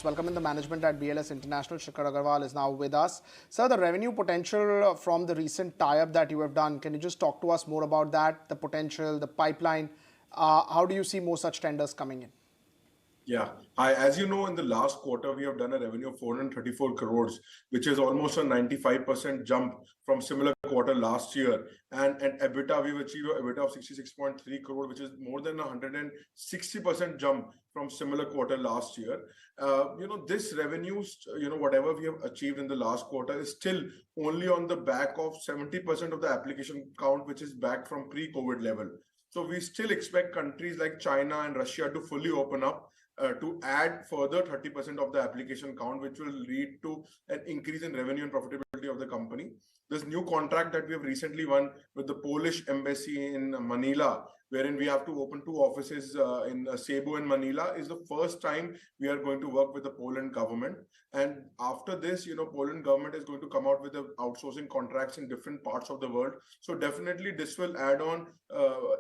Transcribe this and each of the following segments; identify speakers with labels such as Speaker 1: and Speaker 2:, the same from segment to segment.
Speaker 1: Let's welcome in the management at BLS International. Shikhar Aggarwal is now with us. Sir, the revenue potential from the recent tie-up that you have done, can you just talk to us more about that, the potential, the pipeline? How do you see more such tenders coming in?
Speaker 2: Yeah, as you know, in the last quarter, we have done a revenue of 434 crores, which is almost a 95% jump from similar quarter last year. And EBITDA, we've achieved an EBITDA of 66.3 crore, which is more than 160% jump from similar quarter last year. This revenues, whatever we have achieved in the last quarter is still only on the back of 70% of the application count, which is back from pre-COVID level. So we still expect countries like China and Russia to fully open up to add further 30% of the application count, which will lead to an increase in revenue and profitability of the company. This new contract that we have recently won with the Polish embassy in Manila, wherein we have to open two offices in Cebu and Manila, is the first time we are going to work with the Poland government. And after this, Poland government is going to come out with the outsourcing contracts in different parts of the world. So definitely this will add on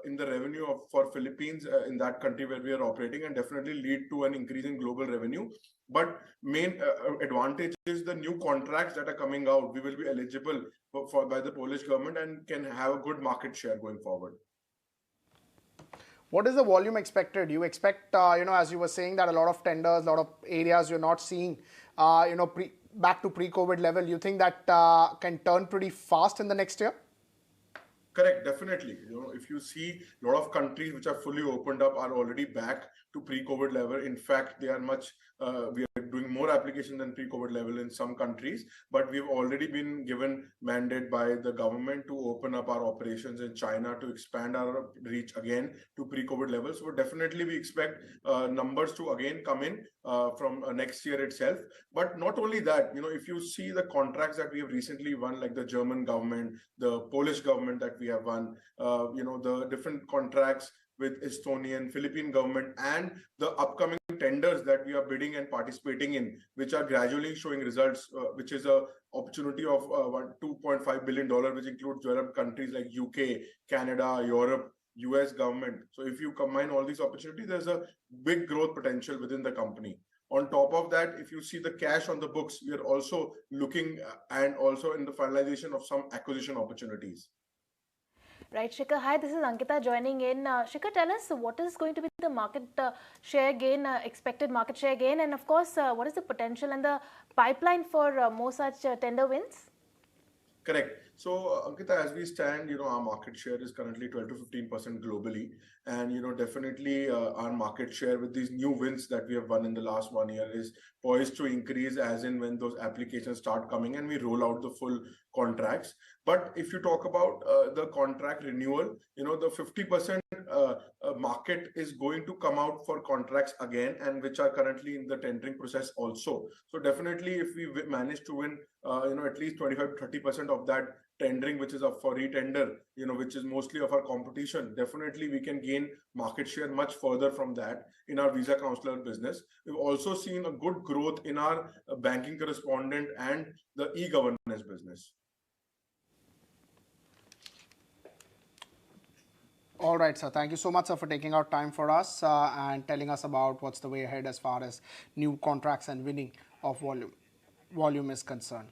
Speaker 2: in the revenue for Philippines in that country where we are operating, and definitely lead to an increase in global revenue. But main advantage is the new contracts that are coming out. We will be eligible by the Polish government and can have a good market share going forward.
Speaker 1: What is the volume expected? You expect, as you were saying, that a lot of tenders, a lot of areas you're not seeing, back to pre-COVID level. You think that can turn pretty fast in the next year?
Speaker 2: Correct, definitely. If you see a lot of countries which are fully opened up are already back to pre-COVID level. In fact, they are we are doing more application than pre-COVID level in some countries, but we've already been given mandate by the government to open up our operations in China to expand our reach again to pre-COVID levels. So definitely we expect numbers to again come in from next year itself. But not only that, if you see the contracts that we have recently won, like the German government, the Polish government that we have won, the different contracts with Estonian, Philippine government, and the upcoming tenders that we are bidding and participating in, which are gradually showing results, which is a opportunity of $2.5 billion, which includes developed countries like UK, Canada, Europe, US government. So if you combine all these opportunities, there's a big growth potential within the company. On top of that, if you see the cash on the books, we are also looking and also in the finalization of some acquisition opportunities.
Speaker 3: Right, Shikhar. Hi, this is Ankita joining in. Shikhar, tell us what is going to be the market share gain, expected market share gain, and of course, what is the potential and the pipeline for more such tender wins?
Speaker 2: Correct. So, Ankita, as we stand, our market share is currently 12 to 15% globally. And, definitely our market share with these new wins that we have won in the last 1 year is poised to increase as in when those applications start coming and we roll out the full contracts. But if you talk about the contract renewal, the 50% market is going to come out for contracts again, and which are currently in the tendering process also. So definitely if we manage to win, at least 25 to 30% of that tendering, which is up for retender, which is mostly of our competition, definitely we can gain market share much further from that in our visa counselor business. We've also seen a good growth in our banking correspondent and the e-governance business.
Speaker 1: All right, sir. Thank you so much, sir, for taking out time for us and telling us about what's the way ahead as far as new contracts and winning of volume is concerned.